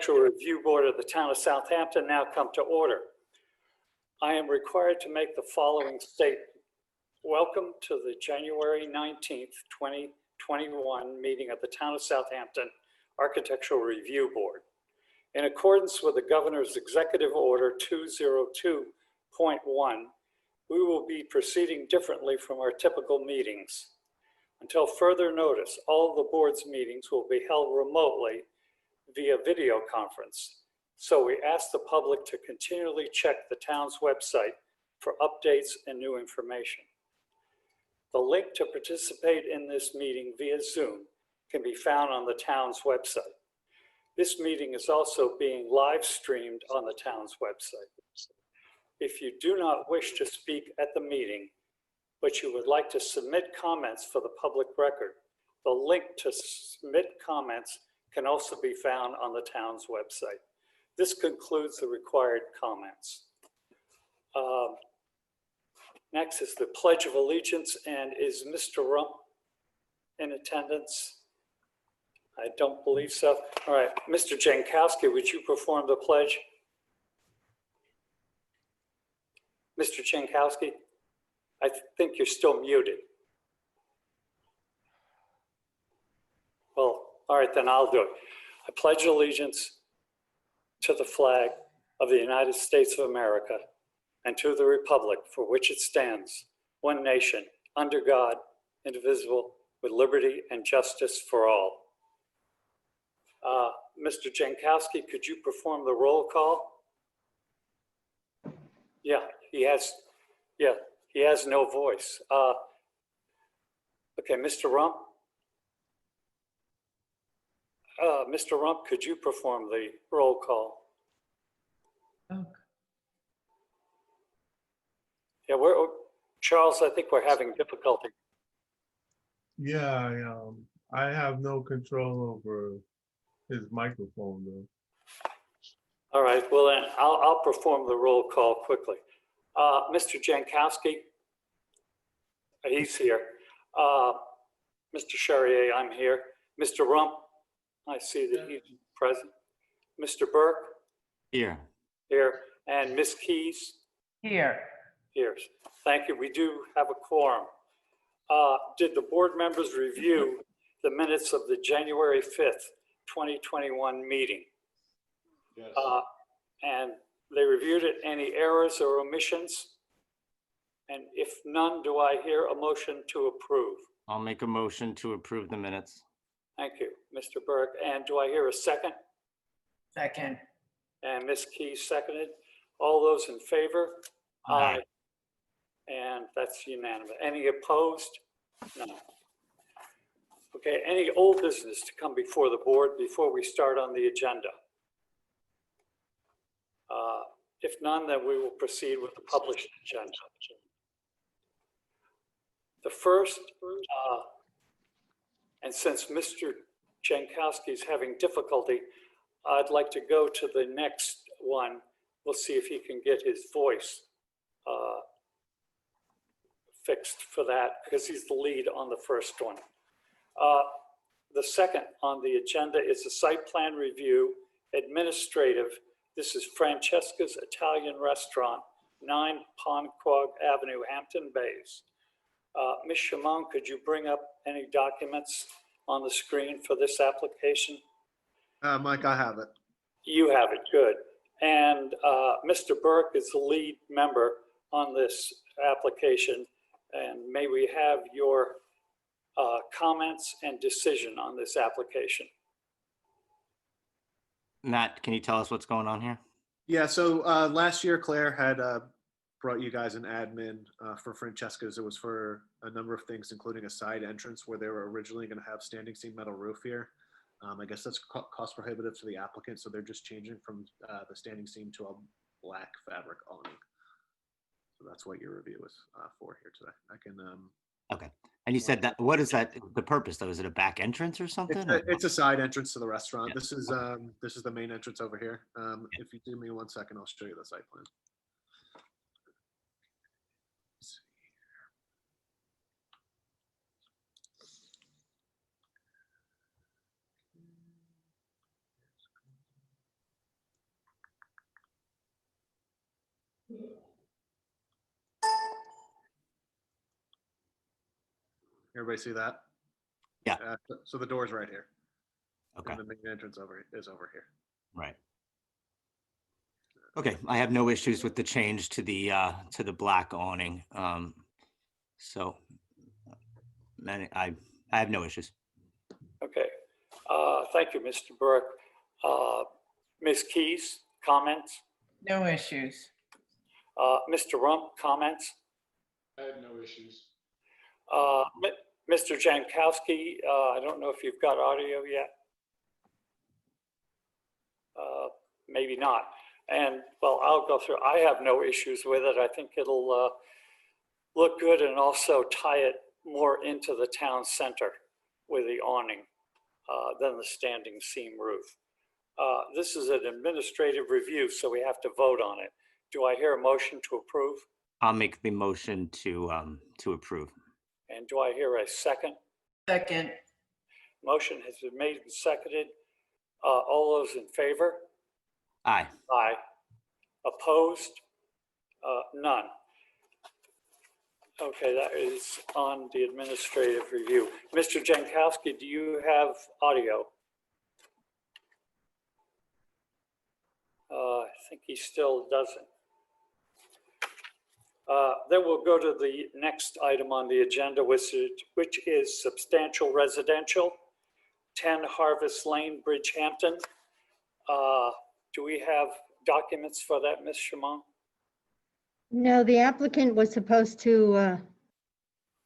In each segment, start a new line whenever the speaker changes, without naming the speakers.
Architectural Review Board of the Town of Southampton now come to order. I am required to make the following statement. Welcome to the January 19th, 2021 meeting of the Town of Southampton Architectural Review Board. In accordance with the Governor's Executive Order 202.1, we will be proceeding differently from our typical meetings. Until further notice, all of the board's meetings will be held remotely via video conference. So we ask the public to continually check the town's website for updates and new information. The link to participate in this meeting via Zoom can be found on the town's website. This meeting is also being live streamed on the town's website. If you do not wish to speak at the meeting, but you would like to submit comments for the public record, the link to submit comments can also be found on the town's website. This concludes the required comments. Next is the Pledge of Allegiance, and is Mr. Rump in attendance? I don't believe so. All right, Mr. Jankowski, would you perform the pledge? Mr. Jankowski? I think you're still muted. Well, all right, then I'll do it. I pledge allegiance to the flag of the United States of America and to the republic for which it stands, one nation, under God, indivisible, with liberty and justice for all. Mr. Jankowski, could you perform the roll call? Yeah, he has no voice. Okay, Mr. Rump? Mr. Rump, could you perform the roll call? Okay. Yeah, Charles, I think we're having difficulty.
Yeah, I have no control over his microphone though.
All right, well then I'll perform the roll call quickly. Mr. Jankowski, he's here. Mr. Charrier, I'm here. Mr. Rump, I see that he's present. Mr. Burke?
Here.
Here. And Ms. Keys?
Here.
Here. Thank you. We do have a quorum. Did the board members review the minutes of the January 5th, 2021 meeting?
Yes.
And they reviewed it. Any errors or omissions? And if none, do I hear a motion to approve?
I'll make a motion to approve the minutes.
Thank you, Mr. Burke. And do I hear a second?
Second.
And Ms. Keys seconded. All those in favor? Aye. And that's unanimous. Any opposed? No. Okay, any old business to come before the board before we start on the agenda? If none, then we will proceed with the published agenda. The first, and since Mr. Jankowski is having difficulty, I'd like to go to the next one. We'll see if he can get his voice fixed for that, because he's the lead on the first one. The second on the agenda is the site plan review, administrative. This is Francesca's Italian Restaurant, 9 Ponquag Avenue, Hampton Bays. Ms. Shimon, could you bring up any documents on the screen for this application?
Mike, I have it.
You have it, good. And Mr. Burke is the lead member on this application. And may we have your comments and decision on this application?
Matt, can you tell us what's going on here?
Yeah, so last year Claire had brought you guys an admin for Francesca's. It was for a number of things, including a side entrance where they were originally going to have standing seam metal roof here. I guess that's cost prohibitive to the applicant, so they're just changing from the standing seam to a black fabric awning. So that's what your review is for here today. I can.
Okay. And you said that, what is that, the purpose though? Is it a back entrance or something?
It's a side entrance to the restaurant.
Yeah.
This is the main entrance over here. If you give me 1 second, I'll show you the site plan. Everybody see that?
Yeah.
So the door's right here.
Okay,
And the main entrance is over here.
right. Okay, I have no issues with the change to the black awning. So I have no issues.
Okay. Thank you, Mr. Burke. Ms. Keys, comments?
No issues.
Mr. Rump, comments?
I have no issues.
Mr. Jankowski, I don't know if you've got audio yet. Maybe not. And well, I'll go through. I have no issues with it. I think it'll look good and also tie it more into the town center with the awning than the standing seam roof. This is an administrative review, so we have to vote on it. Do I hear a motion to approve?
I'll make the motion to approve.
And do I hear a second?
Second.
Motion has been made and seconded. All those in favor?
Aye.
Aye. Opposed? None. Okay, that is on the administrative review. Mr. Jankowski, do you have audio? I think he still doesn't. Then we'll go to the next item on the agenda, which is substantial residential, 10 Harvest Lane, Bridgehampton. Do we have documents for that, Ms. Shimon?
No, the applicant was supposed to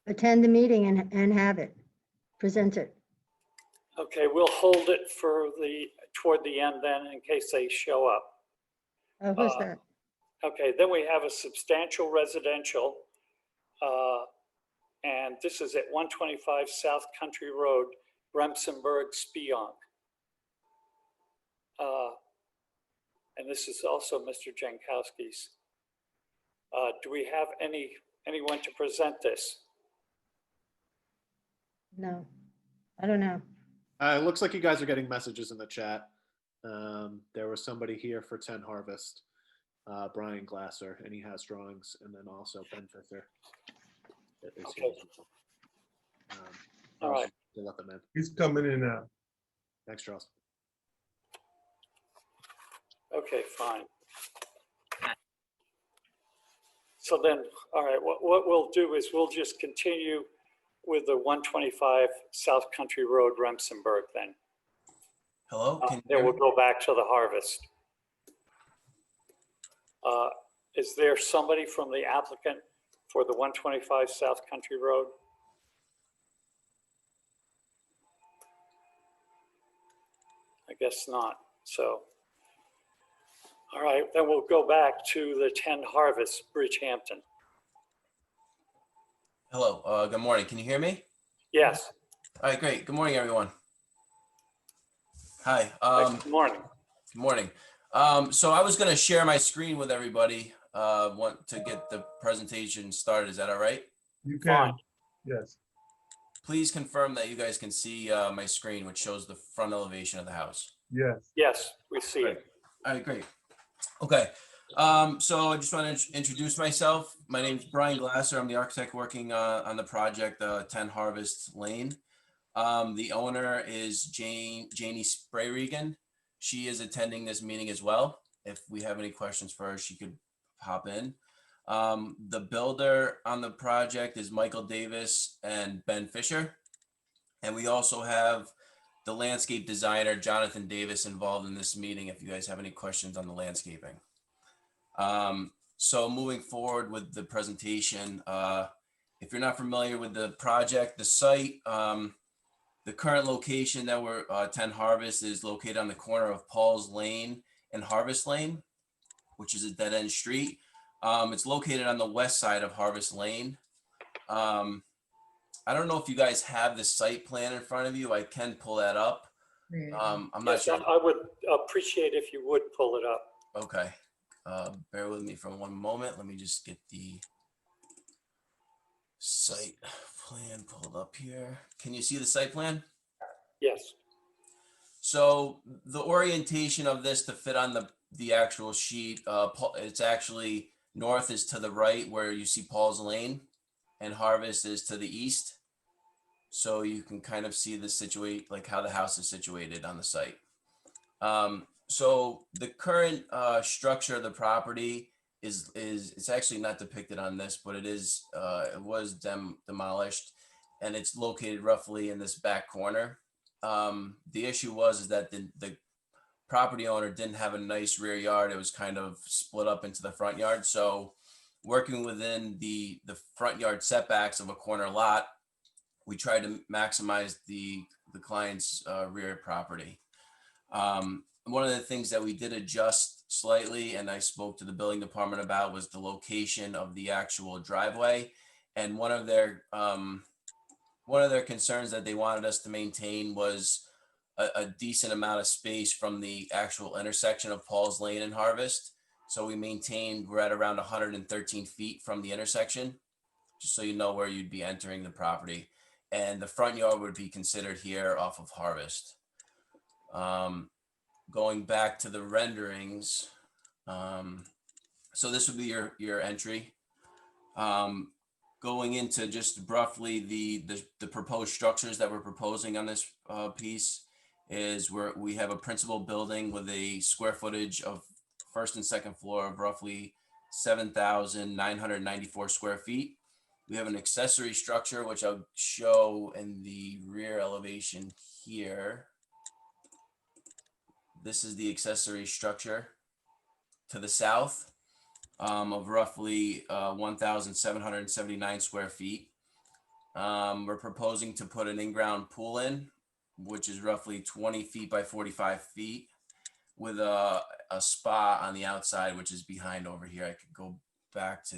attend the meeting and have it, present it.
Okay, we'll hold it for toward the end then in case they show up.
Oh, who's that?
Okay, then we have a substantial residential, and this is at 125 South Country Road, Remsenburg, Spionk. And this is also Mr. Jankowski's. Do we have anyone to present this?
No, I don't know.
It looks like you guys are getting messages in the chat. There was somebody here for 10 Harvest, Brian Glasser, and he has drawings, and then also Ben Fisher. Is here as well.
All right.
To let them in.
He's coming in now.
Thanks, Charles.
Okay, fine. So then, all right, what we'll do is we'll just continue with the 125 South Country Road, Remsenburg then.
Hello? Can you
Then
hear
we'll
me?
go back to the Harvest. Is there somebody from the applicant for the 125 South Country Road? I guess not, so. All right, then we'll go back to the 10 Harvest, Bridgehampton.
Hello, good morning. Can you hear me?
Yes,
All right, great. Good morning, everyone. Hi,
good morning.
good morning. So I was gonna share my screen with everybody, want to get the presentation started. Is that all right?
You
Fine.
can. Yes.
Please confirm that you guys can see my screen, which shows the front elevation of the house.
Yes.
Yes, we see it.
All right, great. Okay, so I just want to introduce myself. My name is Brian Glasser. I'm the architect working on the project, 10 Harvest Lane. The owner is Janie Sprayregan. She is attending this meeting as well. If we have any questions for her, she could hop in. The builder on the project is Michael Davis and Ben Fisher. And we also have the landscape designer, Jonathan Davis, involved in this meeting if you guys have any questions on the landscaping. So moving forward with the presentation, if you're not familiar with the project, the site, the current location that we're 10 Harvest is located on the corner of Paul's Lane and Harvest Lane, which is a dead-end street. It's located on the west side of Harvest Lane. I don't know if you guys have the site plan in front of you. I can pull that up. I'm not
Yes,
sure.
I would appreciate if you would pull it up.
Okay. Bear with me for one moment. Let me just get the site plan pulled up here. Can you see the site plan?
Yes,
So the orientation of this to fit on the actual sheet, it's actually north is to the right where you see Paul's Lane and Harvest is to the east. so you can kind of see the situate, like how the house is situated on the site. So the current structure of the property is it's actually not depicted on this, but it was demolished, and it's located roughly in this back corner. The issue is that the property owner didn't have a nice rear yard. It was kind of split up into the front yard. So working within the front yard setbacks of a corner lot, we tried to maximize the client's rear property. One of the things that we did adjust slightly, and I spoke to the building department about, was the location of the actual driveway. And one of their concerns that they wanted us to maintain was a decent amount of space from the actual intersection of Paul's Lane and Harvest. So we're at around 113 feet from the intersection, just so you know where you'd be entering the property. And the front yard would be considered here off of Harvest. Going back to the renderings, so this would be your entry. Going into just roughly the proposed structures that we're proposing on this piece is we have a principal building with a square footage of first and second floor of roughly 7,994 square feet. We have an accessory structure, which I'll show in the rear elevation here. This is the accessory structure to the south of roughly 1,779 square feet. We're proposing to put an in-ground pool in, which is roughly 20 feet by 45 feet, with a spa on the outside, which is behind over here. I could go back to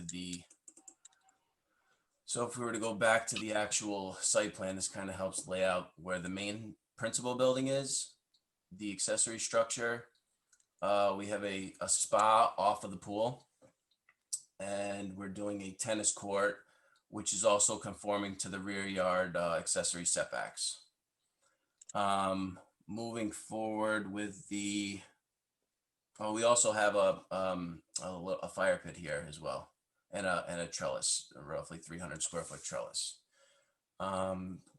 so if we were to go back to the actual site plan, this kind of helps lay out where the main principal building is, the accessory structure. We have a spa off of the pool, and we're doing a tennis court, which is also conforming to the rear yard accessory setbacks. Moving forward with we also have a fire pit here as well, and a trellis, a roughly 300 square foot trellis.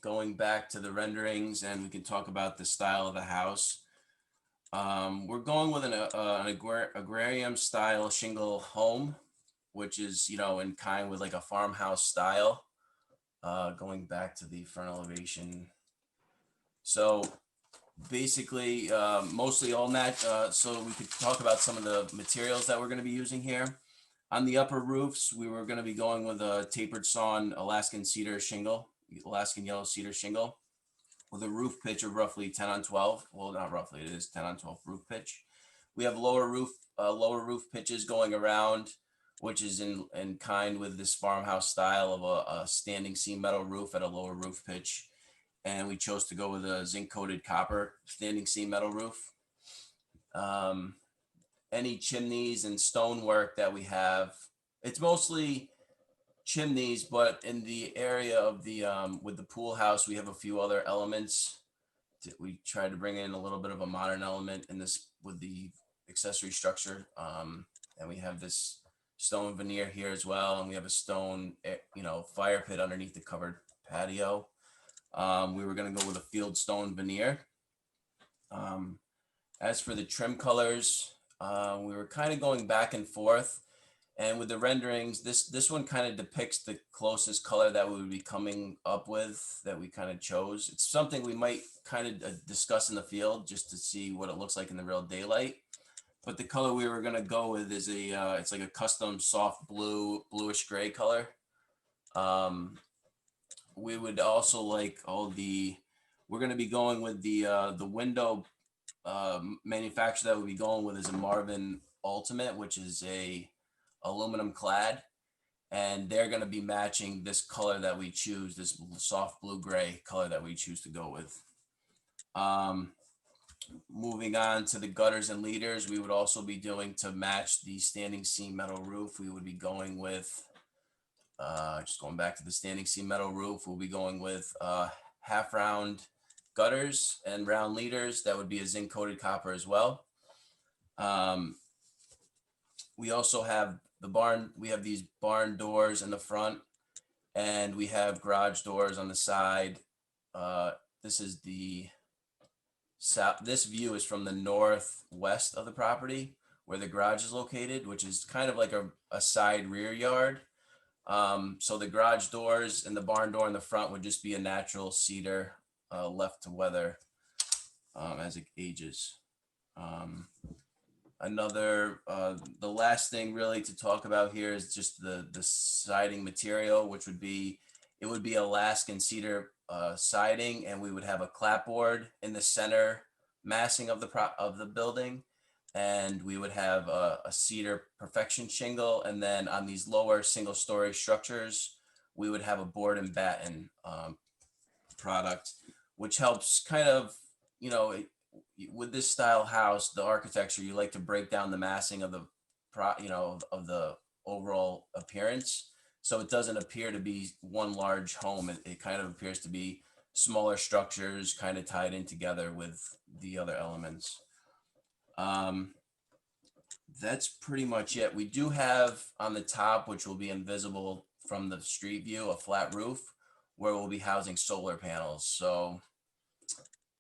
Going back to the renderings, and we can talk about the style of the house. We're going with an agrarium style shingle home, which is, in kind with like a farmhouse style. Going back to the front elevation. So basically, mostly all that. So we could talk about some of the materials that we're going to be using here. On the upper roofs, we were going to be going with a tapered sawn Alaskan yellow cedar shingle, with a roof pitch of roughly 10 on 12. Well, not roughly, it is 10 on 12 roof pitch. We have lower roof pitches going around, which is in kind with this farmhouse style of a standing seam metal roof at a lower roof pitch. And we chose to go with a zinc coated copper standing seam metal roof. Any chimneys and stonework that we have, it's mostly chimneys, but in the area of the with the pool house, we have a few other elements. We tried to bring in a little bit of a modern element in this with the accessory structure. And we have this stone veneer here as well, and we have a stone fire pit underneath the covered patio. We were going to go with a field stone veneer. As for the trim colors, we were kind of going back and forth, and with the renderings, this one kind of depicts the closest color that we would be coming up with, that we kind of chose. It's something we might kind of discuss in the field just to see what it looks like in the real daylight. But the color we were going to go with is it's like a custom soft bluish gray color. We would also like we're going to be going with the window manufacturer that we'll be going with is a Marvin Ultimate, which is a aluminum clad, and they're going to be matching this color that we choose, this soft blue gray color that we choose to go with. Moving on to the gutters and leaders, we would also be doing, to match the standing seam metal roof, we would be going with just going back to the standing seam metal roof, we'll be going with half round gutters and round leaders. That would be a zinc coated copper as well. We also have we have these barn doors in the front, and we have garage doors on the side this is the south, this view is from the northwest of the property where the garage is located, which is kind of like a side rear yard. So the garage doors and the barn door in the front would just be a natural cedar left to weather as it ages. The last thing really to talk about here is just the siding material, which would be, it would be Alaskan cedar siding, and we would have a clapboard in the center massing of the building, and we would have a cedar perfection shingle, and then on these lower single-story structures, we would have a board and batten product, which helps kind of, with this style house, the architecture, you like to break down the massing of the of the overall appearance, so it doesn't appear to be one large home. It kind of appears to be smaller structures kind of tied in together with the other elements. That's pretty much it. We do have on the top, which will be invisible from the street view, a flat roof where we'll be housing solar panels. So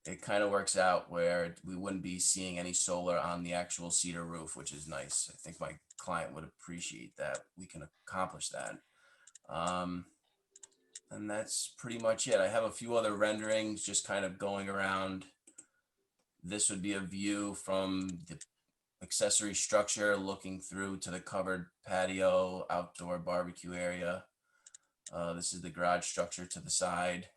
it kind of works out where we wouldn't be seeing any solar on the actual cedar roof, which is nice. I think my client would appreciate that. We can accomplish that. And that's pretty much it. I have a few other renderings just kind of going around. This would be a view from the accessory structure looking through to the covered patio, outdoor barbecue area. This is the garage structure to the side.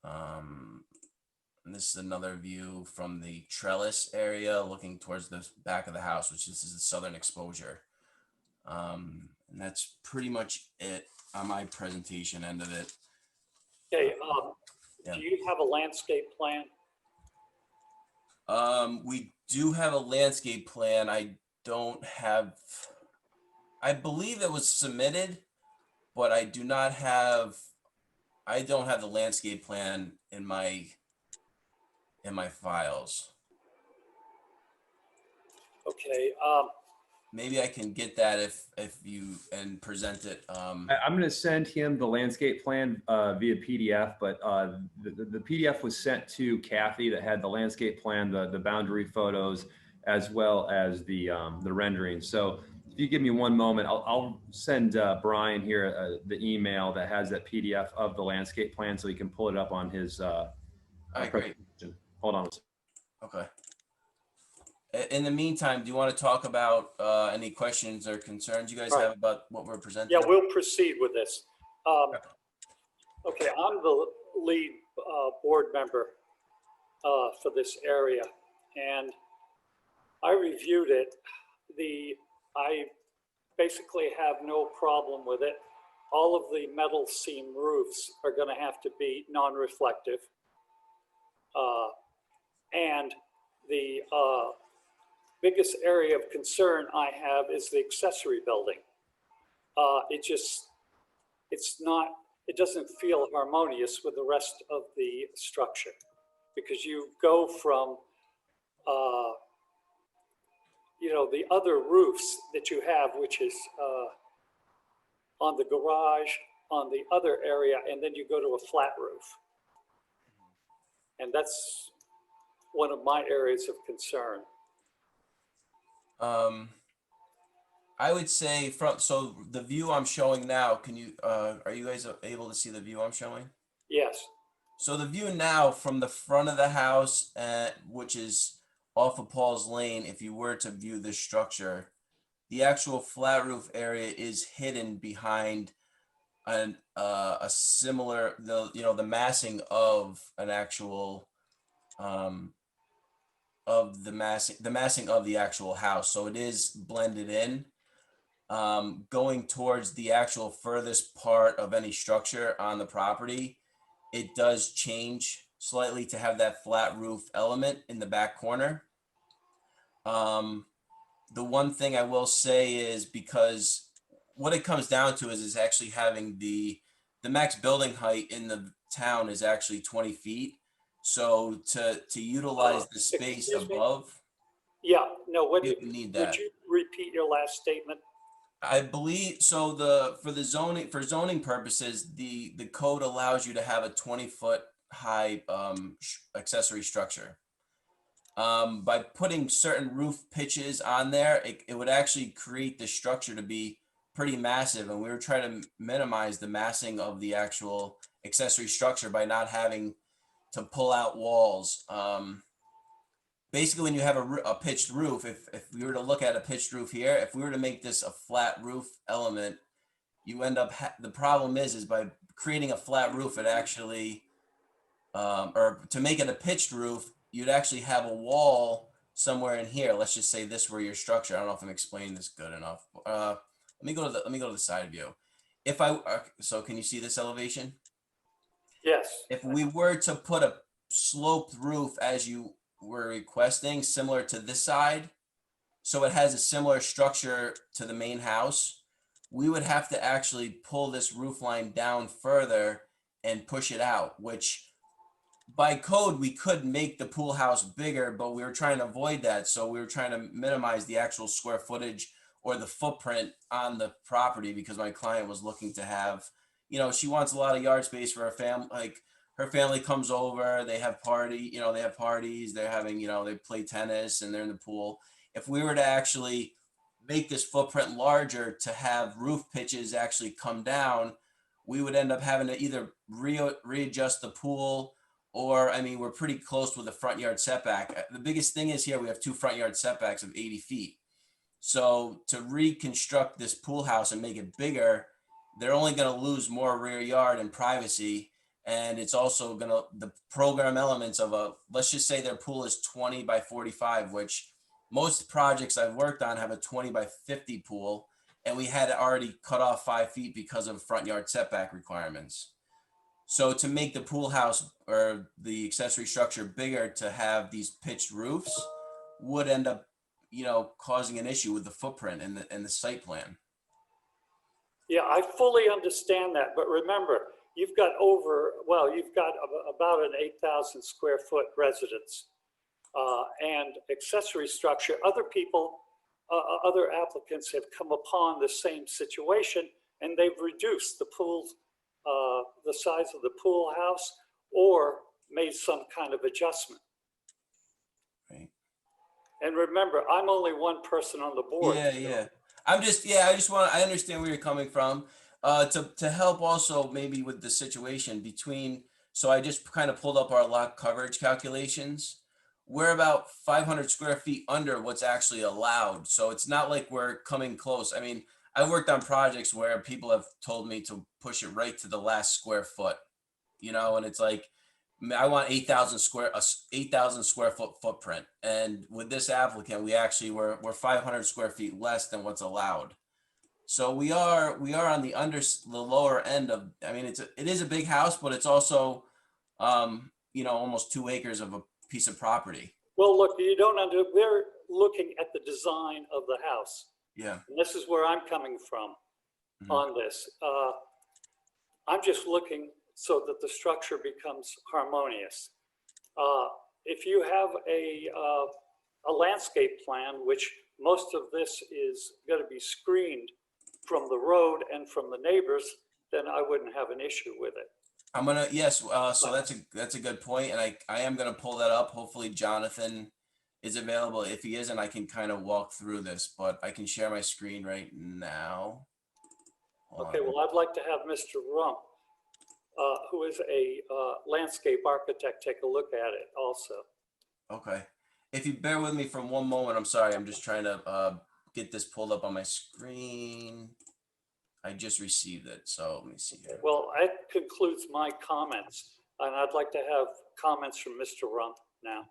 And this is another view from the trellis area looking towards the back of the house, which this is the southern exposure. And that's pretty much it on my presentation end of it.
Okay,
Yeah.
do you have a landscape plan?
We do have a landscape plan. I believe it was submitted, but I don't have the landscape plan in my files.
Okay,
Maybe I can get that if you and present it.
I'm going to send him the landscape plan via PDF, but the PDF was sent to Kathy that had the landscape plan, the boundary photos, as well as the rendering. So if you give me one moment, I'll send Brian here the email that has that PDF of the landscape plan so he can pull it up on his
Great.
Hold on a second.
Okay. In the meantime, do you want to talk about any questions or concerns you guys have about what we're presenting?
yeah, we'll proceed with this. Okay, I'm the lead board member for this area, and I reviewed it. I basically have no problem with it. All of the metal seam roofs are going to have to be non-reflective. And the biggest area of concern I have is the accessory building. It doesn't feel harmonious with the rest of the structure, because you go from, the other roofs that you have, which is on the garage, on the other area, and then you go to a flat roof. And that's one of my areas of concern.
I would say so the view I'm showing now, are you guys able to see the view I'm showing?
Yes.
So the view now from the front of the house, which is off of Paul's Lane, if you were to view this structure, the actual flat roof area is hidden behind a similar, the massing of an actual, of the massing of the actual house. So it is blended in. Going towards the actual furthest part of any structure on the property, it does change slightly to have that flat roof element in the back corner. The one thing I will say is, because what it comes down to is actually having the max building height in the town is actually 20 feet. So to utilize the space above,
Yeah, no,
you need that.
would you repeat your last statement?
I believe so. For zoning purposes, the code allows you to have a 20-foot high accessory structure. By putting certain roof pitches on there, it would actually create the structure to be pretty massive, and we were trying to minimize the massing of the actual accessory structure by not having to pull out walls. Basically, when you have a pitched roof, if we were to look at a pitched roof here, if we were to make this a flat roof element, you end up, the problem is by creating a flat roof, it actually, or to make it a pitched roof, you'd actually have a wall somewhere in here. Let's just say this were your structure. I don't know if I'm explaining this good enough. Let me go to the side view. So can you see this elevation?
Yes.
If we were to put a sloped roof as you were requesting, similar to this side, so it has a similar structure to the main house, we would have to actually pull this roof line down further and push it out, which by code, we could make the pool house bigger, but we were trying to avoid that. So we were trying to minimize the actual square footage or the footprint on the property, because my client was looking to have, she wants a lot of yard space for her family. Like, her family comes over, they have parties, they're having, they play tennis and they're in the pool. If we were to actually make this footprint larger to have roof pitches actually come down, we would end up having to either readjust the pool, or, we're pretty close with the front yard setback. The biggest thing is here, we have 2 front yard setbacks of 80 feet. So to reconstruct this pool house and make it bigger, they're only going to lose more rear yard and privacy. And it's also going to, the program elements of let's just say their pool is 20 by 45, which most projects I've worked on have a 20 by 50 pool. And we had already cut off 5 feet because of front yard setback requirements. So to make the pool house or the accessory structure bigger to have these pitched roofs would end up, causing an issue with the footprint and the site plan.
Yeah, I fully understand that, but remember, you've got about an 8,000 square foot residence and accessory structure. Other people, other applicants have come upon the same situation, and they've reduced the the size of the pool house, or made some kind of adjustment.
Right.
And remember, I'm only one person on the board.
Yeah. I understand where you're coming from. To help also maybe with the situation so I just kind of pulled up our lot coverage calculations. We're about 500 square feet under what's actually allowed. So it's not like we're coming close. I worked on projects where people have told me to push it right to the last square foot, and it's like, I want 8,000 square foot footprint. And with this applicant, we actually we're 500 square feet less than what's allowed. So we are on the lower end of, it is a big house, but it's also, almost 2 acres of a piece of property.
Well, look, we're looking at the design of the house.
Yeah.
And this is where I'm coming from on this. I'm just looking so that the structure becomes harmonious. If you have a landscape plan, which most of this is going to be screened from the road and from the neighbors, then I wouldn't have an issue with it.
So that's a good point, and I am gonna pull that up. Hopefully Jonathan is available. If he isn't, I can kind of walk through this, but I can share my screen right now.
Okay, well, I'd like to have Mr. Rump, who is a landscape architect, take a look at it also.
Okay, if you bear with me for one moment, I'm sorry, I'm just trying to get this pulled up on my screen. I just received it, so let me see here.
Well, that concludes my comments, and I'd like to have comments from Mr. Rump now.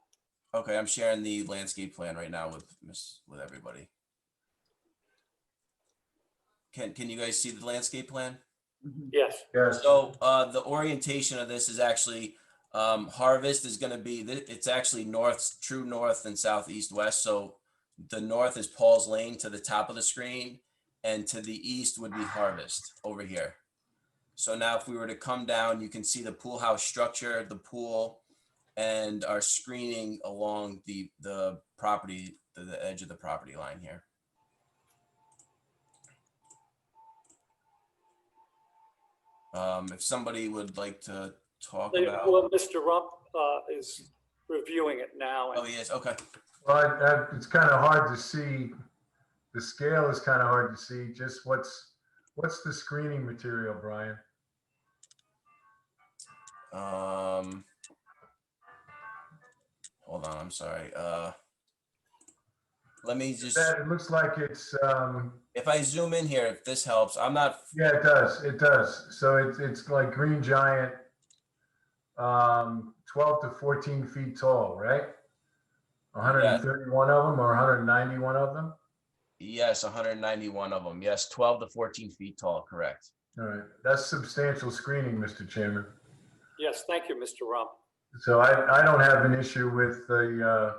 Okay, I'm sharing the landscape plan right now with everybody. Can you guys see the landscape plan?
Yes.
So the orientation of this is actually harvest is going to be, it's actually true north and southeast west. So the north is Paul's Lane to the top of the screen, and to the east would be harvest over here. So now if we were to come down, you can see the pool house structure, the pool, and our screening along the property, the edge of the property line here. If somebody would like to talk about?
Well, Mr. Rump is reviewing it now.
Oh, yes, okay.
Well, it's kind of hard to see. The scale is kind of hard to see. Just what's the screening material, Brian?
Hold on, I'm sorry. Let me just,
It looks like it's,
if I zoom in here, if this helps, I'm not,
yeah, it does. It does. So it's like Green Giant, 12 to 14 feet tall, right? 131 of them or 191 of them?
yes, 191 of them. Yes, 12 to 14 feet tall, correct.
All right. That's substantial screening, Mr. Chairman.
Yes, thank you, Mr. Rump.
So I don't have an issue with the,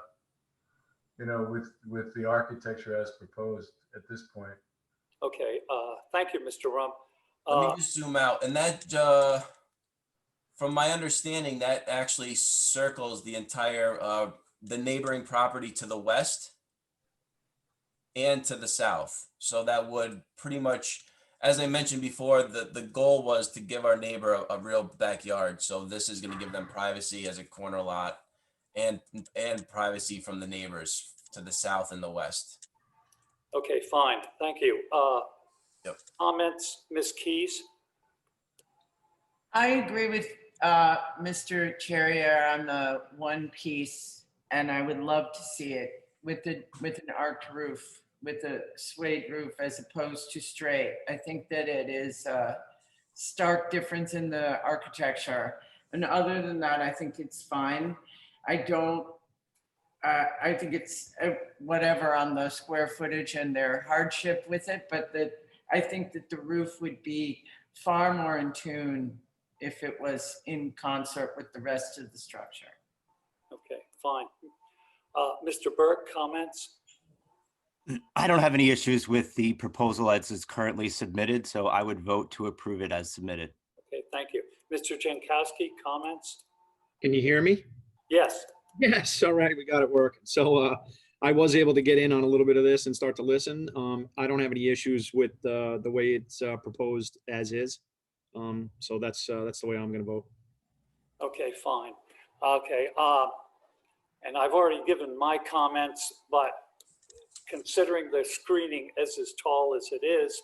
with the architecture as proposed at this point.
Okay, thank you, Mr. Rump.
Let me just zoom out, and that, from my understanding, that actually circles the entire, the neighboring property to the west and to the south. So that would pretty much, as I mentioned before, the goal was to give our neighbor a real backyard. So this is going to give them privacy as a corner lot and privacy from the neighbors to the south and the west.
Okay, fine, thank you.
Yep.
Comments, Ms. Keys?
I agree with Mr. Cherrier on the one piece, and I would love to see it with an arched roof, with a suede roof as opposed to straight. I think that it is a stark difference in the architecture. And other than that, I think it's fine. I think it's whatever on the square footage and their hardship with it, but I think that the roof would be far more in tune if it was in concert with the rest of the structure.
Okay, fine. Mr. Burke, comments?
I don't have any issues with the proposal as it's currently submitted, so I would vote to approve it as submitted.
Okay, thank you. Mr. Jankowski, comments?
Can you hear me?
Yes,
Yes, all right, we got it working. So I was able to get in on a little bit of this and start to listen. I don't have any issues with the way it's proposed as is. So that's the way I'm gonna vote.
okay, fine. Okay, and I've already given my comments, but considering the screening as tall as it is,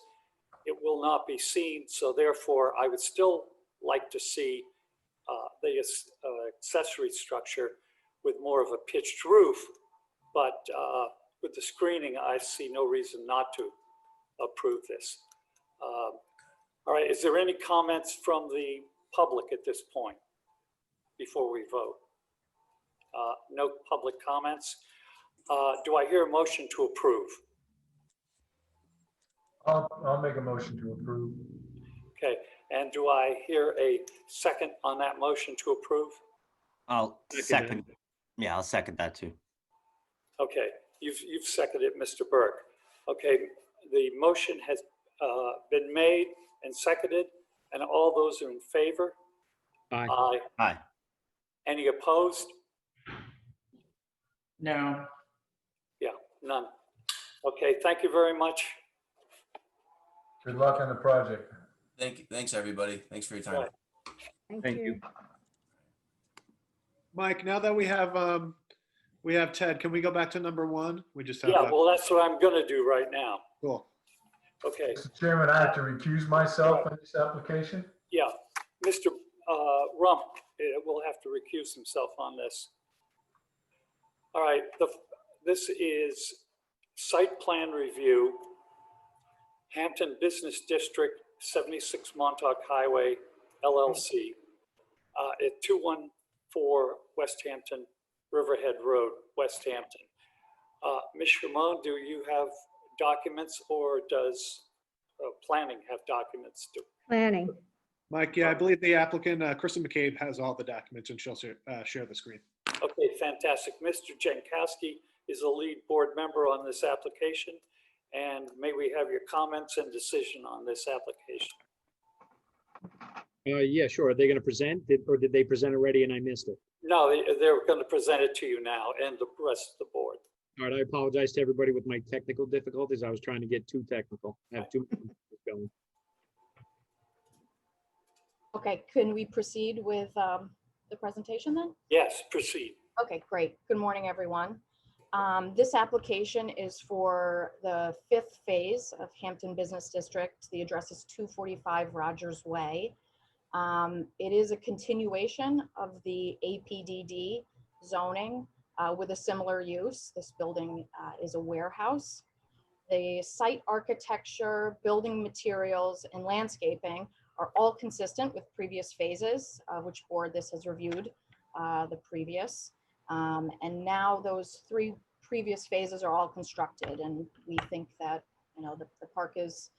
it will not be seen. So therefore, I would still like to see the accessory structure with more of a pitched roof. But with the screening, I see no reason not to approve this. All right, is there any comments from the public at this point before we vote? No public comments. Do I hear a motion to approve?
I'll make a motion to approve.
Okay, and do I hear a second on that motion to approve?
I'll second. Yeah, I'll second that too.
Okay, you've seconded Mr. Burke. Okay, the motion has been made and seconded, and all those are in favor?
Aye.
Aye.
Aye.
Any opposed?
No.
Yeah, none. Okay, thank you very much.
Good luck on the project.
Thanks, everybody. Thanks for your time.
Right.
Thank you.
Mike, now that we have Ted, can we go back to number one? We just have
Yeah,
that.
well, that's what I'm gonna do right now.
Cool.
Okay,
Mr. Chairman, I have to recuse myself on this application.
yeah, Mr. Rump will have to recuse himself on this. All right, this is site plan review, Hampton Business District, 76 Montauk Highway, LLC, at 214 West Hampton, Riverhead Road, West Hampton. Ms. Shimon, do you have documents, or does planning have documents?
Planning.
Mike, yeah, I believe the applicant, Kristen McCabe, has all the documents and she'll share the screen.
Okay, fantastic. Mr. Jankowski is the lead board member on this application, and may we have your comments and decision on this application?
Yeah, sure. Are they gonna present, or did they present already and I missed it?
No, they're going to present it to you now and the rest of the board.
All right, I apologize to everybody with my technical difficulties. I was trying to get too technical. I have too much going.
Okay, can we proceed with the presentation then?
Yes, proceed.
Okay, great. Good morning, everyone. This application is for the 5th phase of Hampton Business District. The address is 245 Rogers Way. It is a continuation of the APDD zoning with a similar use. This building is a warehouse. The site architecture, building materials, and landscaping are all consistent with previous phases, which board this has reviewed the previous. And now those 3 previous phases are all constructed, and we think that, you know, the park is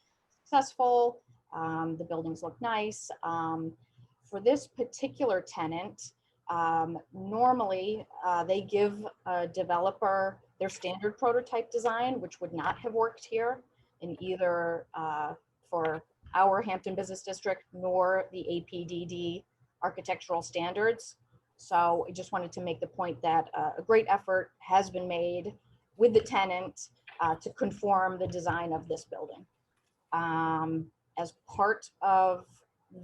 successful, the buildings look nice. For this particular tenant, normally they give a developer their standard prototype design, which would not have worked here in either for our Hampton Business District nor the APDD architectural standards. So I just wanted to make the point that a great effort has been made with the tenant to conform the design of this building. As part of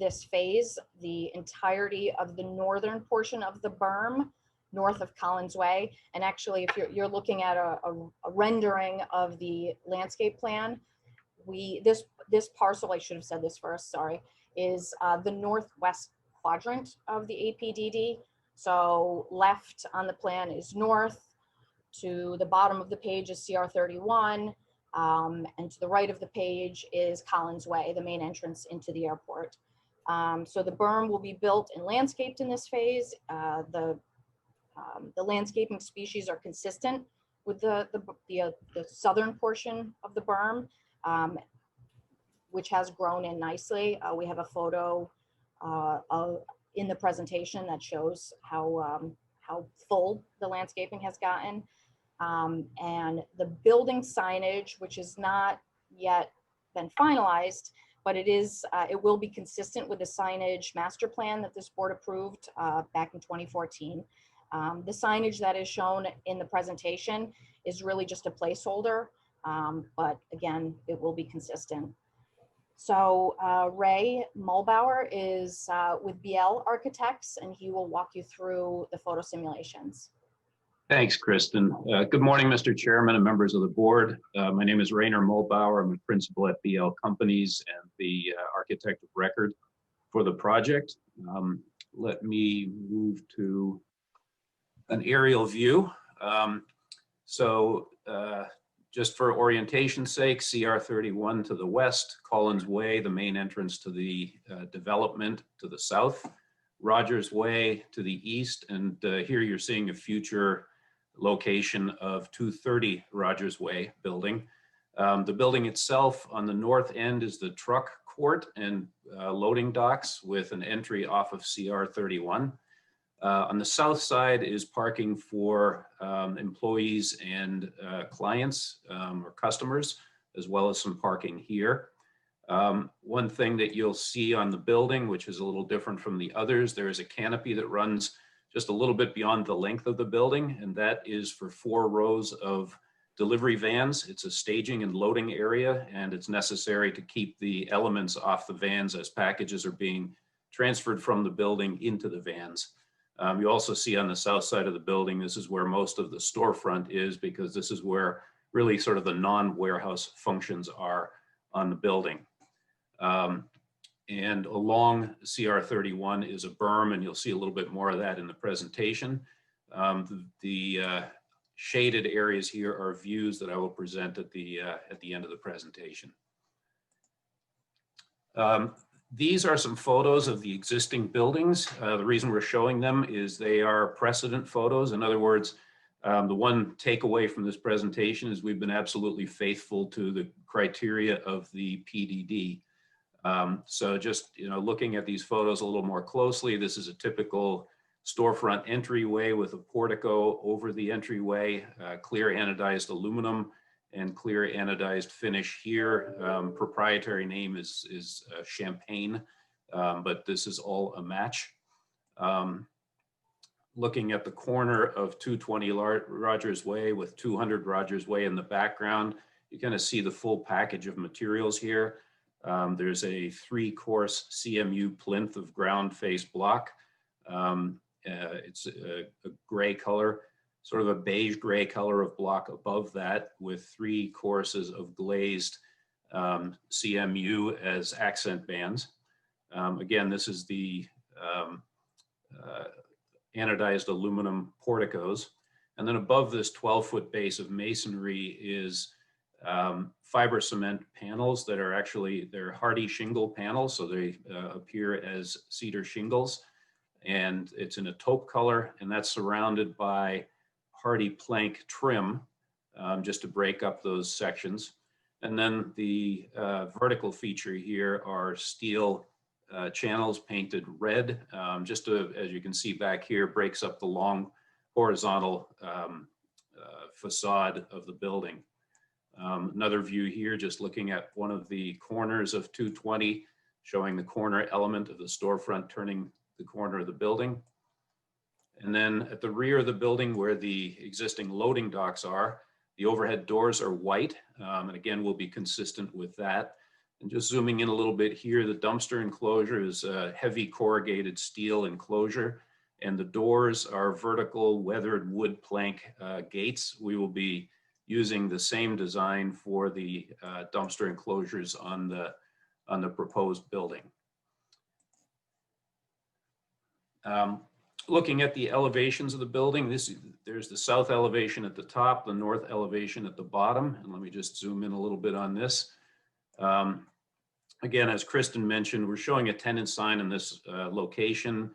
this phase, the entirety of the northern portion of the berm north of Collins Way, and actually if you're looking at a rendering of the landscape plan, this parcel, I should have said this first, sorry, is the northwest quadrant of the APDD. So left on the plan is north, to the bottom of the page is CR 31, and to the right of the page is Collins Way, the main entrance into the airport. So the berm will be built and landscaped in this phase. The landscaping species are consistent with the southern portion of the berm, which has grown in nicely. We have a photo in the presentation that shows how full the landscaping has gotten. And the building signage, which is not yet been finalized, but it will be consistent with the signage master plan that this board approved back in 2014. The signage that is shown in the presentation is really just a placeholder, but again, it will be consistent. So Ray Mulbauer is with BL Architects, and he will walk you through the photo simulations.
Thanks, Kristen. Good morning, Mr. Chairman and members of the board. My name is Rainer Mulbauer. I'm a principal at BL Companies and the architect of record for the project. Let me move to an aerial view. Just for orientation's sake, CR 31 to the west, Collins Way, the main entrance to the development to the south, Rogers Way to the east, and here you're seeing a future location of 230 Rogers Way building. The building itself on the north end is the truck court and loading docks with an entry off of CR 31. On the south side is parking for employees and clients or customers, as well as some parking here. One thing that you'll see on the building, which is a little different from the others, there is a canopy that runs just a little bit beyond the length of the building, and that is for 4 rows of delivery vans. It's a staging and loading area, and it's necessary to keep the elements off the vans as packages are being transferred from the building into the vans. You also see on the south side of the building, this is where most of the storefront is, because this is where really sort of the non-warehouse functions are on the building. And along CR 31 is a berm, and you'll see a little bit more of that in the presentation. The shaded areas here are views that I will present at the end of the presentation. These are some photos of the existing buildings. The reason we're showing them is they are precedent photos. In other words, the one takeaway from this presentation is we've been absolutely faithful to the criteria of the PDD. So just, looking at these photos a little more closely, this is a typical storefront entryway with a portico over the entryway, clear anodized aluminum and clear anodized finish here. Proprietary name is Champagne, but this is all a match. Looking at the corner of 220 Rogers Way with 200 Rogers Way in the background, you kind of see the full package of materials here. There's a 3-course CMU plinth of ground face block. It's a gray color, sort of a beige gray color of block above that, with 3 courses of glazed CMU as accent bands. Again, this is the anodized aluminum porticos. And then above this 12-foot base of masonry is fiber cement panels that are actually, they're hardy shingle panels, so they appear as cedar shingles. And it's in a taupe color, and that's surrounded by hardy plank trim, just to break up those sections. And then the vertical feature here are steel channels painted red, just to, as you can see back here, breaks up the long horizontal facade of the building. Another view here, just looking at one of the corners of 220, showing the corner element of the storefront turning the corner of the building. And then at the rear of the building, where the existing loading docks are, the overhead doors are white, and again, will be consistent with that. And just zooming in a little bit here, the dumpster enclosure is a heavy corrugated steel enclosure, and the doors are vertical weathered wood plank gates. We will be using the same design for the dumpster enclosures on the proposed building. Looking at the elevations of the building, there's the south elevation at the top, the north elevation at the bottom. And let me just zoom in a little bit on this. Again, as Kristen mentioned, we're showing a tenant sign in this location.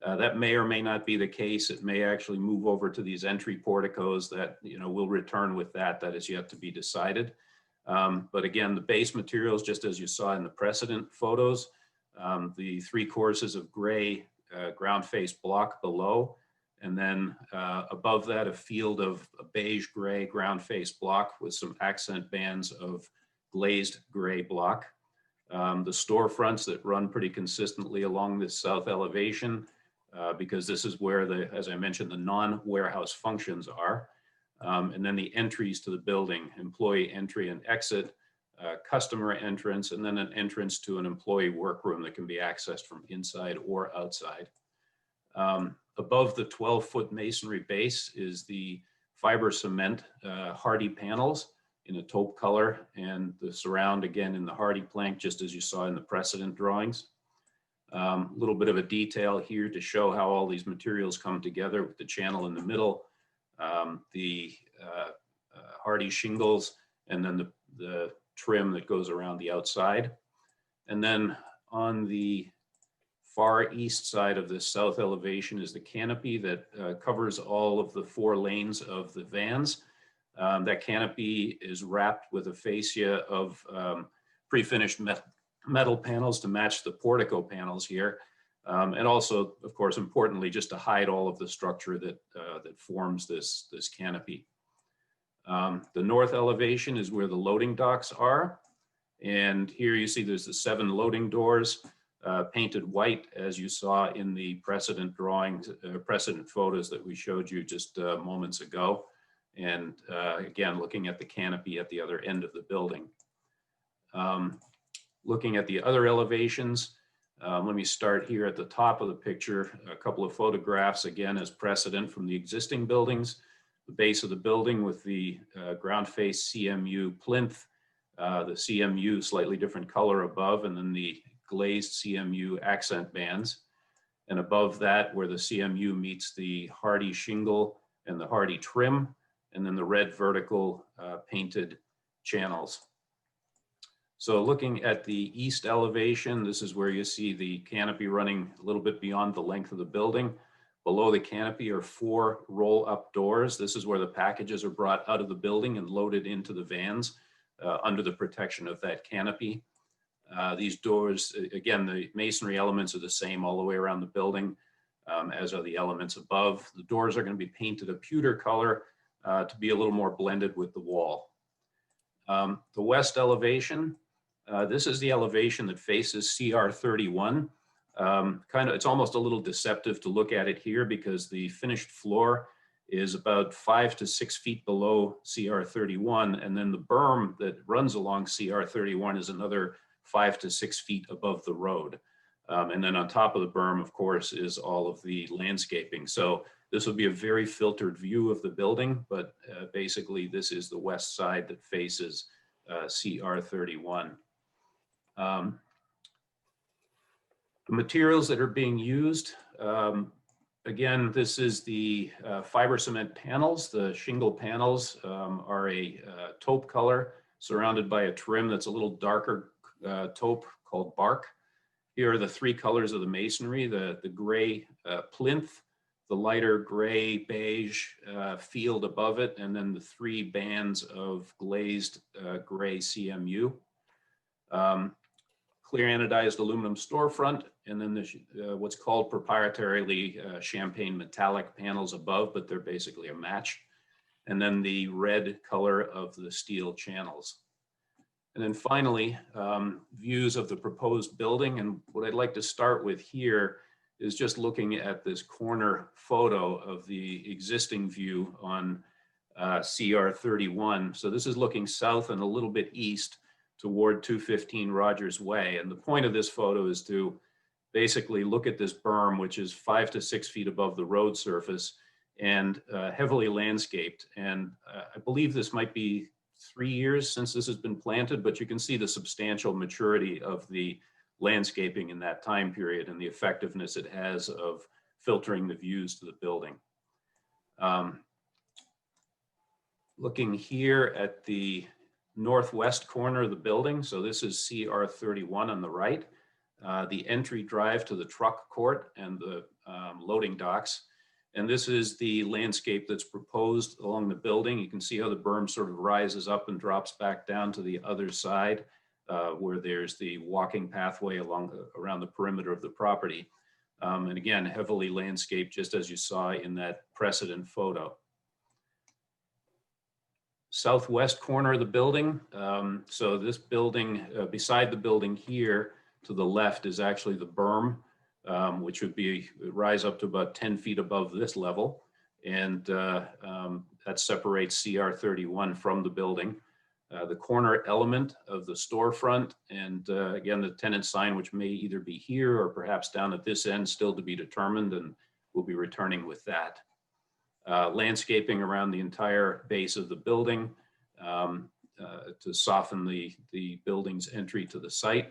That may or may not be the case. It may actually move over to these entry porticos that, will return with that. That is yet to be decided. But again, the base materials, just as you saw in the precedent photos, the 3 courses of gray ground face block below, and then above that, a field of a beige gray ground face block with some accent bands of glazed gray block. The storefronts that run pretty consistently along this south elevation, because this is where as I mentioned, the non-warehouse functions are. And then the entries to the building, employee entry and exit, customer entrance, and then an entrance to an employee workroom that can be accessed from inside or outside. Above the 12-foot masonry base is the fiber cement hardy panels in a taupe color, and the surround again in the hardy plank, just as you saw in the precedent drawings. A little bit of a detail here to show how all these materials come together with the channel in the middle, the hardy shingles, and then the trim that goes around the outside. And then on the far east side of this south elevation is the canopy that covers all of the 4 lanes of the vans. That canopy is wrapped with a fascia of pre-finished metal panels to match the portico panels here. And also, of course, importantly, just to hide all of the structure that forms this canopy. The north elevation is where the loading docks are. And here you see there's the 7 loading doors painted white, as you saw in the precedent drawings, precedent photos that we showed you just moments ago. And again, looking at the canopy at the other end of the building. Looking at the other elevations, let me start here at the top of the picture. A couple of photographs, again, as precedent from the existing buildings. The base of the building with the ground face CMU plinth, the CMU slightly different color above, and then the glazed CMU accent bands. And above that, where the CMU meets the hardy shingle and the hardy trim, and then the red vertical painted channels. So looking at the east elevation, this is where you see the canopy running a little bit beyond the length of the building. Below the canopy are 4 roll-up doors. This is where the packages are brought out of the building and loaded into the vans under the protection of that canopy. These doors, again, the masonry elements are the same all the way around the building, as are the elements above. The doors are going to be painted a pewter color to be a little more blended with the wall. The west elevation, this is the elevation that faces CR 31. It's almost a little deceptive to look at it here because the finished floor is about 5 to 6 feet below CR 31, and then the berm that runs along CR 31 is another 5 to 6 feet above the road. And then on top of the berm, of course, is all of the landscaping. So this will be a very filtered view of the building, but basically this is the west side that faces CR 31. The materials that are being used, again, this is the fiber cement panels. The shingle panels are a taupe color surrounded by a trim that's a little darker taupe called bark. Here are the three colors of the masonry, the gray plinth, the lighter gray beige field above it, and then the three bands of glazed gray CMU. Clear anodized aluminum storefront, and then what's called proprietarily champagne metallic panels above, but they're basically a match. And then the red color of the steel channels. And then finally, views of the proposed building. And what I'd like to start with here is just looking at this corner photo of the existing view on CR 31. So this is looking south and a little bit east toward 215 Rogers Way. And the point of this photo is to basically look at this berm, which is 5 to 6 feet above the road surface and heavily landscaped. And I believe this might be 3 years since this has been planted, but you can see the substantial maturity of the landscaping in that time period and the effectiveness it has of filtering the views to the building. Looking here at the northwest corner of the building, so this is CR 31 on the right, the entry drive to the truck court and the loading docks. And this is the landscape that's proposed along the building. You can see how the berm sort of rises up and drops back down to the other side where there's the walking pathway around the perimeter of the property. And again, heavily landscaped, just as you saw in that precedent photo. Southwest corner of the building. So this building, beside the building here to the left is actually the berm, which would rise up to about 10 feet above this level. And that separates CR 31 from the building. The corner element of the storefront and again, the tenant sign, which may either be here or perhaps down at this end, still to be determined, and we'll be returning with that. Landscaping around the entire base of the building to soften the building's entry to the site.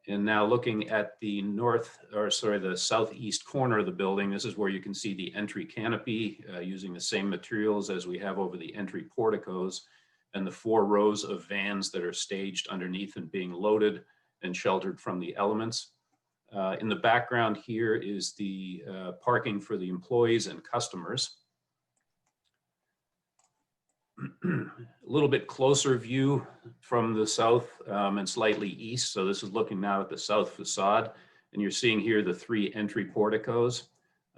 And now looking at the the southeast corner of the building, this is where you can see the entry canopy using the same materials as we have over the entry porticos, and the 4 rows of vans that are staged underneath and being loaded and sheltered from the elements. In the background here is the parking for the employees and customers. A little bit closer view from the south and slightly east. So this is looking now at the south facade, and you're seeing here the 3 entry porticos,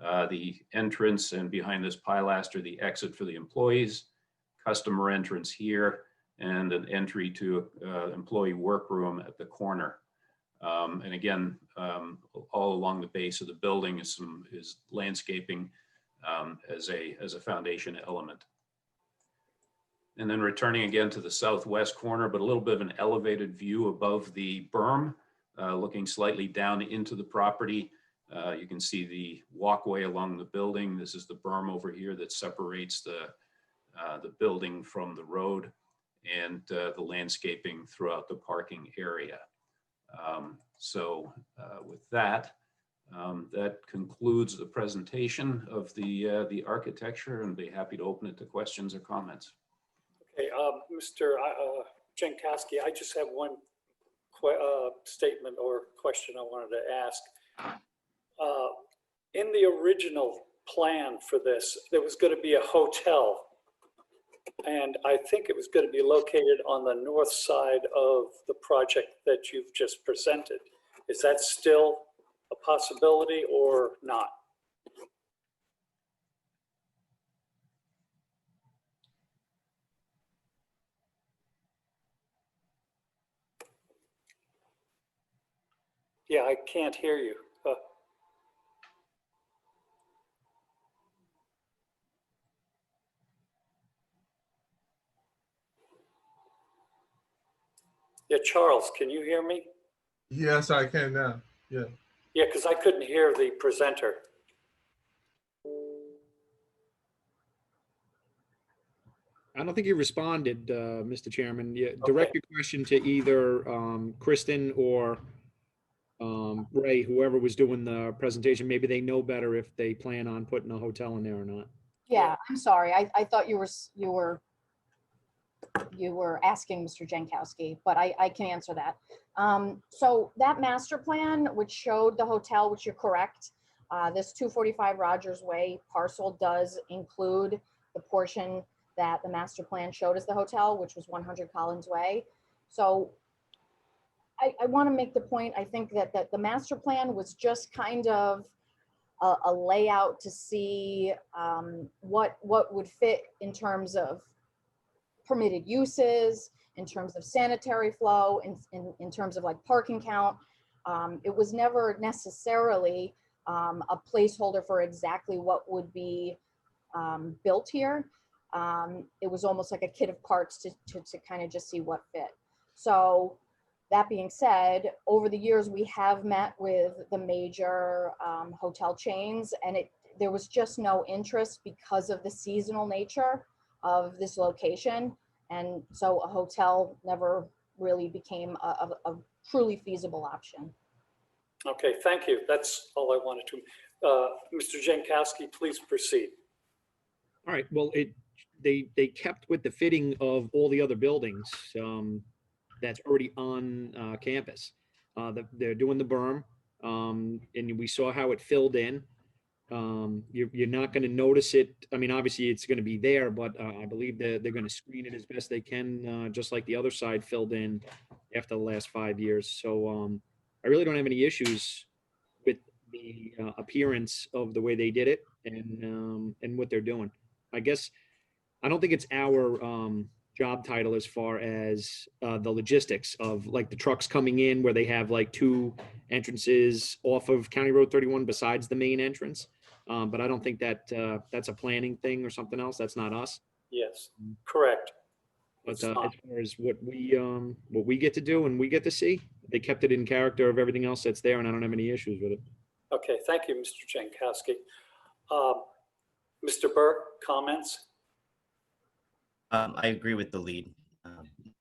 the entrance, and behind this pilaster, the exit for the employees, customer entrance here, and an entry to employee workroom at the corner. And again, all along the base of the building is landscaping as a foundation element. And then returning again to the southwest corner, but a little bit of an elevated view above the berm, looking slightly down into the property. You can see the walkway along the building. This is the berm over here that separates the building from the road, and the landscaping throughout the parking area. With that, that concludes the presentation of the architecture, and be happy to open it to questions or comments.
Okay, Mr. Jankowski, I just have one statement or question I wanted to ask. In the original plan for this, there was going to be a hotel, and I think it was going to be located on the north side of the project that you've just presented. Is that still a possibility or not? Yeah, I can't hear you. Yeah, Charles, can you hear me?
Yes, I can now. Yeah.
Yeah, because I couldn't hear the presenter.
I don't think you responded, Mr. Chairman. Yeah, direct your question to either Kristen or Ray, whoever was doing the presentation. Maybe they know better if they plan on putting a hotel in there or not.
Yeah, I'm sorry. I thought you were asking Mr. Jankowski, but I can answer that. So that master plan, which showed the hotel, which you're correct, this 245 Rogers Way parcel does include the portion that the master plan showed as the hotel, which was 100 Collins Way. So I want to make the point, I think that the master plan was just kind of a layout to see what would fit in terms of permitted uses, in terms of sanitary flow, in terms of like parking count. It was never necessarily a placeholder for exactly what would be built here. It was almost like a kit of parts to kind of just see what fit. So that being said, over the years, we have met with the major hotel chains, and there was just no interest because of the seasonal nature of this location. And so a hotel never really became a truly feasible option.
Okay, thank you. That's all I wanted to. Mr. Jankowski, please proceed.
All right, well, they kept with the fitting of all the other buildings that's already on campus. They're doing the berm, and we saw how it filled in. You're not going to notice it. I mean, obviously it's going to be there, but I believe they're going to screen it as best they can, just like the other side filled in after the last 5 years. So I really don't have any issues with the appearance of the way they did it and what they're doing. I guess I don't think it's our job title as far as the logistics of like the trucks coming in where they have like 2 entrances off of County Road 31 besides the main entrance. But I don't think that that's a planning thing or something else. That's not us.
Yes, correct.
But as far as what we get to do and we get to see, they kept it in character of everything else that's there, and I don't have any issues with it.
Okay, thank you, Mr. Jankowski. Mr. Burke, comments?
I agree with the lead.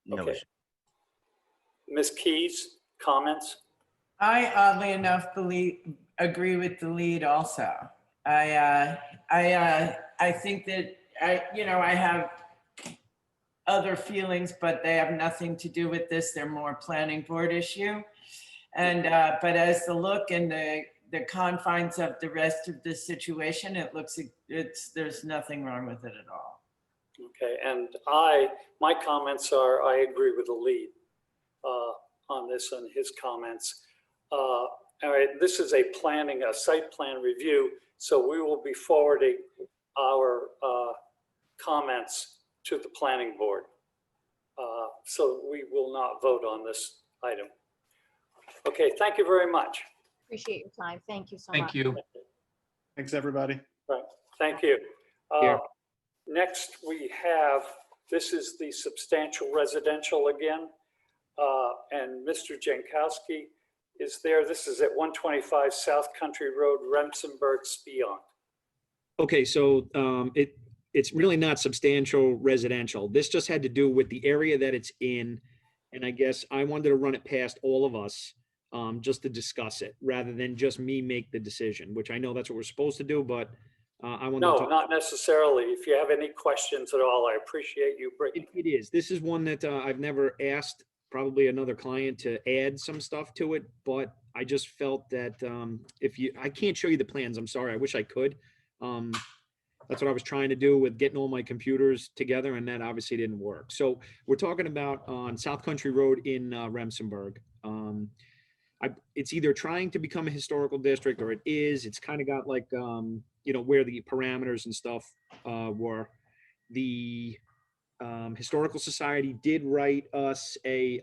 No
Okay.
issue.
Ms. Keys, comments?
I oddly enough agree with the lead also. I think that I have other feelings, but they have nothing to do with this. They're more planning board issue. And but as the look and the confines of the rest of the situation, it looks there's nothing wrong with it at all.
Okay, and my comments are, I agree with the lead on this and his comments. All right, this is a site plan review, so we will be forwarding our comments to the planning board. So we will not vote on this item. Okay, thank you very much.
Appreciate your time. Thank you so much.
Thank you.
Thanks, everybody.
Right, thank you.
Here.
Next, we have, this is the substantial residential again. And Mr. Jankowski is there. This is at 125 South Country Road, Remsenburg, Speonk.
Okay, so it's really not substantial residential. This just had to do with the area that it's in. And I guess I wanted to run it past all of us just to discuss it rather than just me make the decision, which I know that's what we're supposed to do, but I want to
No,
talk.
not necessarily. If you have any questions at all, I appreciate you bringing.
It is. This is one that I've never asked probably another client to add some stuff to it, but I just felt that I can't show you the plans. I'm sorry. I wish I could. That's what I was trying to do with getting all my computers together, and that obviously didn't work. So we're talking about on South Country Road in Remsenburg. It's either trying to become a historical district or it is. It's kind of got like, where the parameters and stuff were. The Historical Society did write us a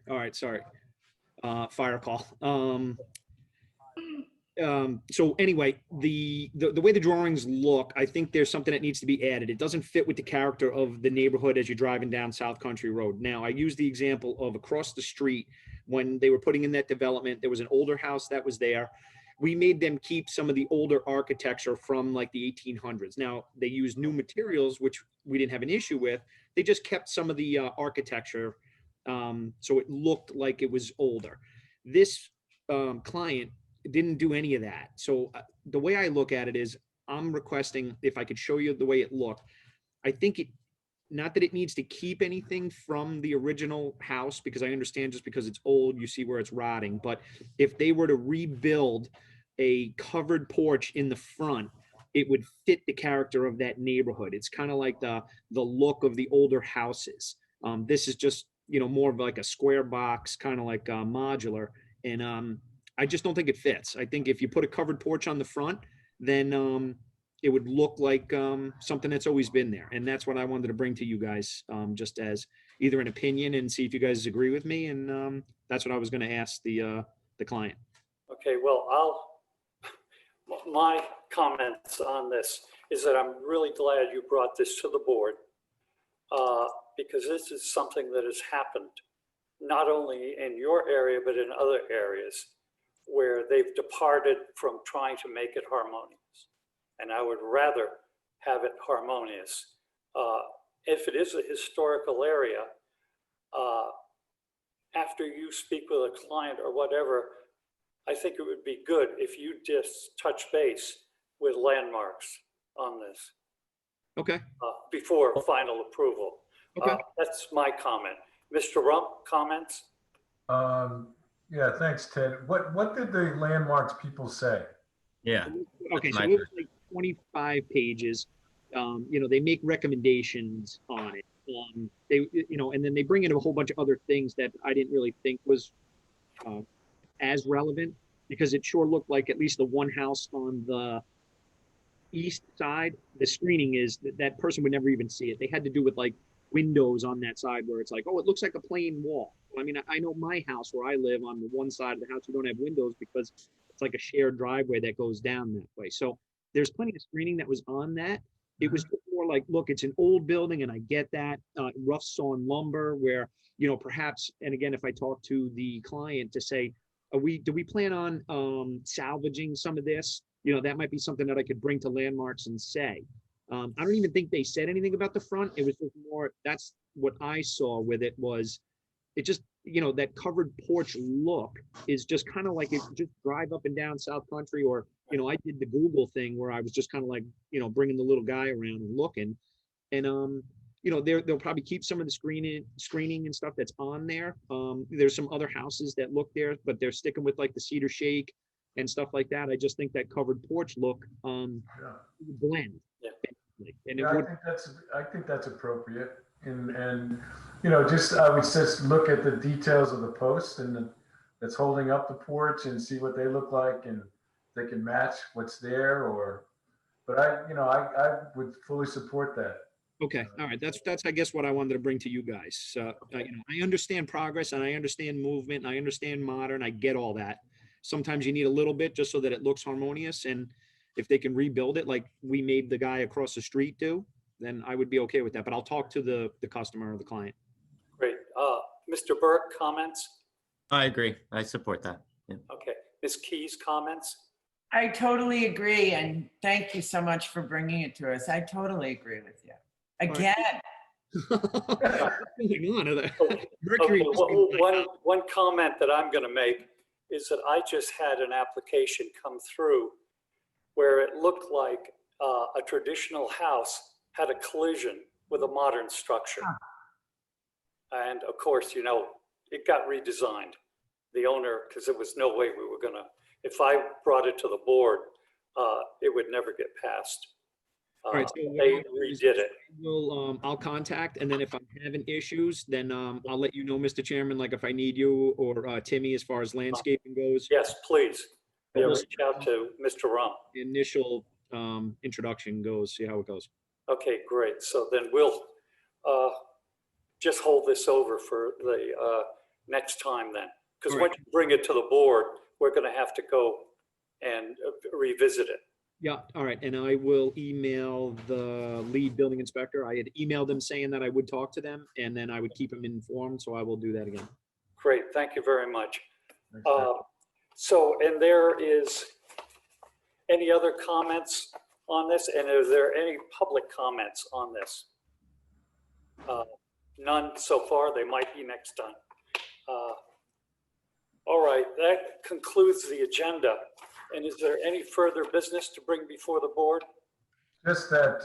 all right, sorry. Fire call. So anyway, the way the drawings look, I think there's something that needs to be added. It doesn't fit with the character of the neighborhood as you're driving down South Country Road. Now, I use the example of across the street, when they were putting in that development, there was an older house that was there. We made them keep some of the older architecture from like the 1800s. Now, they used new materials, which we didn't have an issue with. They just kept some of the architecture, so it looked like it was older. This client didn't do any of that. So the way I look at it is, I'm requesting, if I could show you the way it looked. I think it, not that it needs to keep anything from the original house, because I understand just because it's old, you see where it's rotting. But if they were to rebuild a covered porch in the front, it would fit the character of that neighborhood. It's kind of like the look of the older houses. This is just, you know, more of like a square box, kind of like modular. And I just don't think it fits. I think if you put a covered porch on the front, then it would look like something that's always been there. And that's what I wanted to bring to you guys, just as either an opinion and see if you guys agree with me. And that's what I was going to ask the client.
Okay, well, my comments on this is that I'm really glad you brought this to the board, because this is something that has happened not only in your area, but in other areas where they've departed from trying to make it harmonious. And I would rather have it harmonious. If it is a historical area, after you speak with a client or whatever, I think it would be good if you just touch base with landmarks on this.
Okay.
Before final approval.
Okay.
That's my comment. Mr. Rump, comments?
Yeah, thanks, Ted. What did the landmarks people say?
Yeah.
Okay, so it was like 25 pages. You know, they make recommendations on it. They, you know, and then they bring in a whole bunch of other things that I didn't really think was as relevant, because it sure looked like at least the one house on the east side, the screening is that person would never even see it. They had to do with like windows on that side where it's like, oh, it looks like a plain wall. I mean, I know my house where I live, on the one side of the house, we don't have windows because it's like a shared driveway that goes down that way. So there's plenty of screening that was on that. It was more like, look, it's an old building, and I get that. Rough sawn lumber, where, you know, perhaps, and again, if I talk to the client to say, do we plan on salvaging some of this? You know, that might be something that I could bring to landmarks and say. I don't even think they said anything about the front. It was just more, that's what I saw with it, was it just, you know, that covered porch look is just kind of like, it just drive up and down South Country, or, you know, I did the Google thing where I was just kind of like, you know, bringing the little guy around and looking. And, you know, they'll probably keep some of the screening and stuff that's on there. There's some other houses that look there, but they're sticking with like the cedar shake and stuff like that. I just think that covered porch look blend.
Yeah.
And
Yeah, I think that's appropriate. And you know, just I would just look at the details of the post and that's holding up the porch and see what they look like, and they can match what's there. Or, but I would fully support that.
Okay, all right. That's I guess what I wanted to bring to you guys. You know, I understand progress, and I understand movement, and I understand modern. I get all that. Sometimes you need a little bit just so that it looks harmonious, and if they can rebuild it like we made the guy across the street do, then I would be okay with that. But I'll talk to the customer or the client.
Great. Mr. Burke, comments?
I agree. I support that. Yeah.
Okay. Ms. Keys, comments?
I totally agree, and thank you so much for bringing it to us. I totally agree with you. Again.
Mercury.
One comment that I'm going to make is that I just had an application come through where it looked like a traditional house had a collision with a modern structure. And of course, you know, it got redesigned. The owner, because there was no way we were going to, if I brought it to the board, it would never get passed.
All right, so
they redid it.
I'll contact, and then if I'm having issues, then I'll let you know, Mr. Chairman, like if I need you or Timmy as far as landscaping goes.
Yes, please. Yeah, reach out to Mr. Rump.
The initial introduction goes, see how it goes.
Okay, great. So then we'll just hold this over for the next time then. Because once you bring it to the board, we're going to have to go and revisit it.
Yeah, all right, and I will email the lead building inspector. I had emailed them saying that I would talk to them, and then I would keep them informed, so I will do that again.
Great, thank you very much.
Thanks, Ted.
So, and there is any other comments on this? And is there any public comments on this? None so far. They might be next time. All right, that concludes the agenda. And is there any further business to bring before the board?
Just that,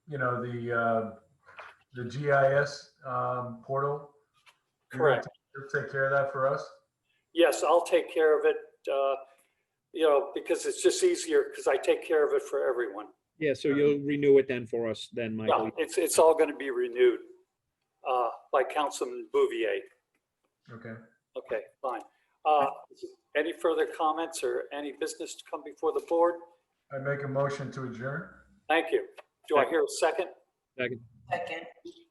you know, the GIS portal. you're gonna
Correct.
Take care of that for us?
Yes, I'll take care of it, you know, because it's just easier because I take care of it for everyone.
Yeah, so you'll renew it then for us then,
Yeah,
Michael?
it's all going to be renewed by Councilman Bouvier.
Okay.
Okay, fine. Any further comments or any business to come before the board?
I make a motion to adjourn.
Thank you. Do I hear a second?
Second.
Second.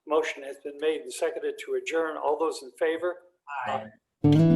Motion has been made and seconded to adjourn. All those in favor?
Aye.
Aye.